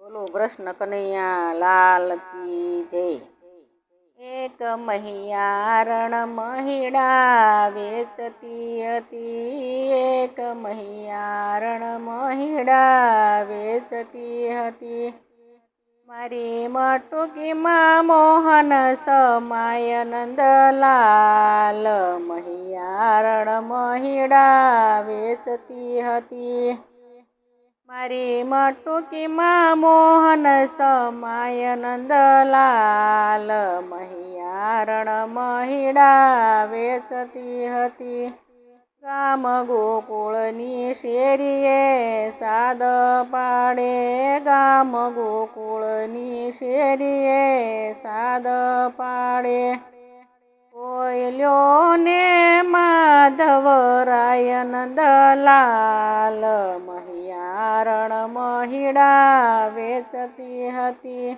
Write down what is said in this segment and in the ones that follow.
બોલો કૃષ્ણ કનૈયા લાલ કી જય। એક મહિયા રણ મહિડા વેચતી હતી, એક મહિયા રણ મહિડા વેચતી હતી। મારી મટુકીમાં મોહન સમાય નંદલાલ, મહિયા રણ મહિડા વેચતી હતી। મારી મટુકીમાં મોહન સમાય નંદલાલ, મહિયા રણ મહિડા વેચતી હતી। ગામ ગોકુળની શેરીએ સાદ પાડે, ગામ ગોકુળની શેરીએ સાદ પાડે। કોયલ્યો ને માધવરાય નંદલાલ, મહિયા રણ મહિડા વેચતી હતી।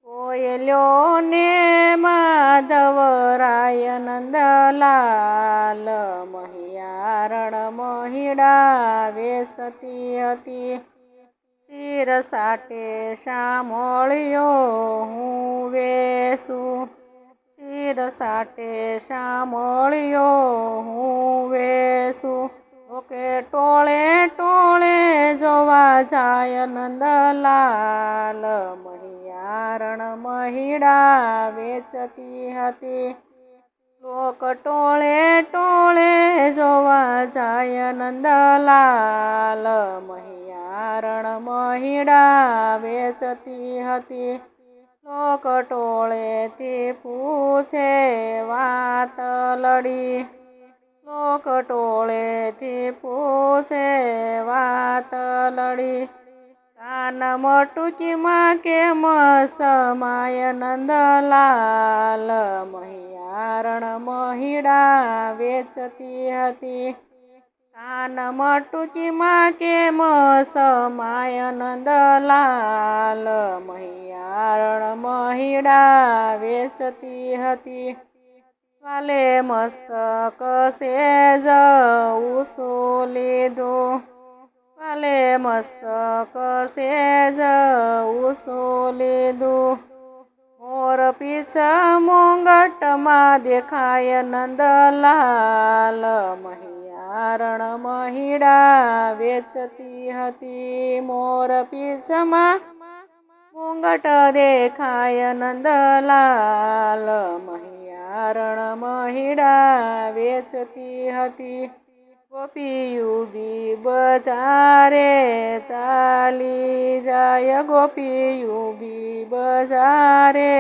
કોયલ્યો ને માધવરાય નંદલાલ, મહિયા રણ મહિડા વેચતી હતી। શિર સાટે સાંભળ્યો હું વેસું, શિર સાટે સાંભળ્યો હું વેસું। લોકે ટોળે ટોળે જોવા જાય નંદલાલ, મહિયા રણ મહિડા વેચતી હતી। લોક ટોળે ટોળે જોવા જાય નંદલાલ, મહિયા રણ મહિડા વેચતી હતી। લોક ટોળેથી પૂછે વાત લડી, લોક ટોળેથી પૂછે વાત લડી। કાન મટુકીમાં કેમ સમાય નંદલાલ, મહિયા રણ મહિડા વેચતી હતી। કાન મટુકીમાં કેમ સમાય નંદલાલ, મહિયા રણ મહિડા વેચતી હતી। વાલે મસ્તક સેજ ઊંચું લીધું, વાલે મસ્તક સેજ ઊંચું લીધું। મોર પીછ મુંગટમાં દેખાય નંદલાલ, મહિયા રણ મહિડા વેચતી હતી। મોર પીછમાં મુંગટ દેખાય નંદલાલ, મહિયા રણ મહિડા વેચતી હતી। ગોપીયું બી બજારે ચાલી જાય, ગોપીયું બી બજારે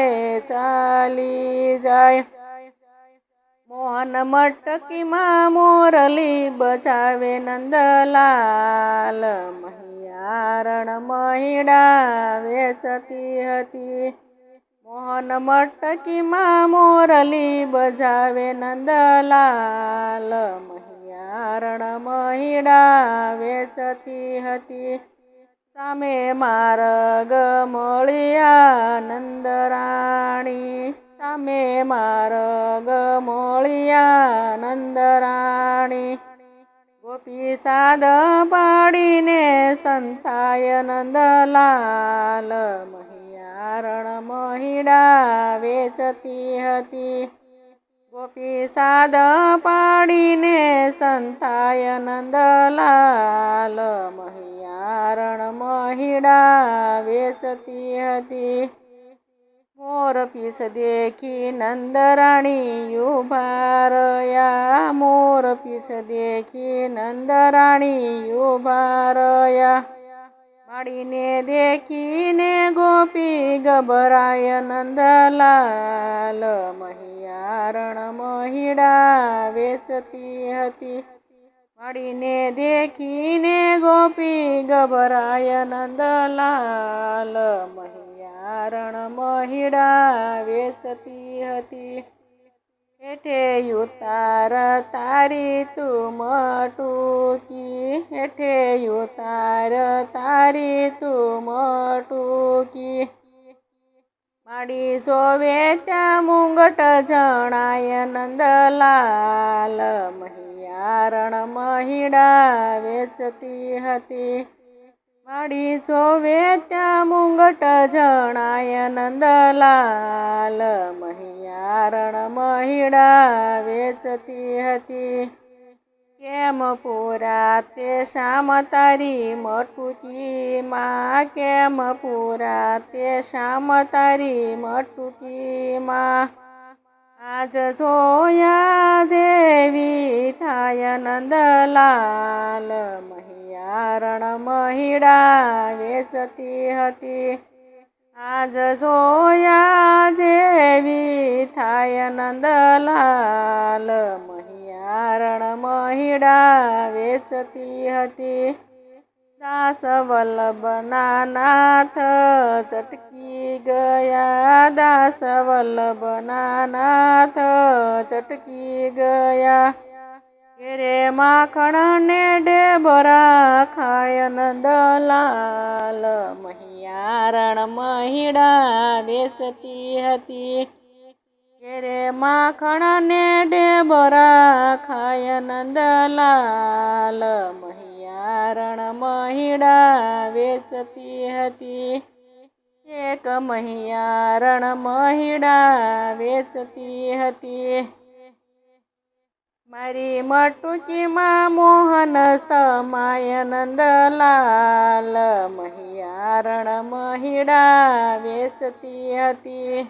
ચાલી જાય। મોહન મટકીમાં મોરલી બજાવે નંદલાલ, મહિયા રણ મહિડા વેચતી હતી। મોહન મટકીમાં મોરલી બજાવે નંદલાલ, મહિયા રણ મહિડા વેચતી હતી। સામે માર્ગ મળ્યા નંદરાણી, સામે માર્ગ મળ્યા નંદરાણી। ગોપી સાદ પાડીને સંતાય નંદલાલ, મહિયા રણ મહિડા વેચતી હતી। ગોપી સાદ પાડીને સંતાય નંદલાલ, મહિયા રણ મહિડા વેચતી હતી। મોર પીછ દેખી નંદરાણી ઊભા રહ્યા, મોર પીછ દેખી નંદરાણી ઊભા રહ્યા। માડીને દેખીને ગોપી ગભરાય નંદલાલ, મહિયા રણ મહિડા વેચતી હતી। માડીને દેખીને ગોપી ગભરાય નંદલાલ, મહિયા રણ મહિડા વેચતી હતી। હેઠે ઉતાર તારી તું મટુકી, હેઠે ઉતાર તારી તું મટુકી। માડી જોવે ત્યાં મુંગટ જણાય નંદલાલ, મહિયા રણ મહિડા વેચતી હતી। વાડી જોવે ત્યાં મુંગટ જણાય નંદલાલ મહિયારણ મહિડા વેચતી હતી. કેમ પૂરા તે શામ તારી મટુકી માં, કેમ પૂરા તે શામ તારી મટુકી માં. આજ જોયા જેવી થાય નંદલાલ મહિયારણ મહિડા વેચતી હતી. આજ જોયા જેવી થાય નંદલાલ મહિયારણ મહિડા વેચતી હતી. દાસ વલ્લભના નાથ ચટકી ગયા, દાસ વલ્લભના નાથ ચટકી ગયા. ઘેરે માખણ ને ઢેબરા ખાય નંદલાલ મહિયારણ મહિડા વેચતી હતી. ઘેરે માખણ ને ઢેબરા ખાય નંદલાલ મહિયારણ મહિડા વેચતી હતી. એક મહિયારણ મહિડા વેચતી હતી. મારી મટુકીમાં મોહન સમાય નંદલાલ મહિયારણ મહિડા વેચતી હતી.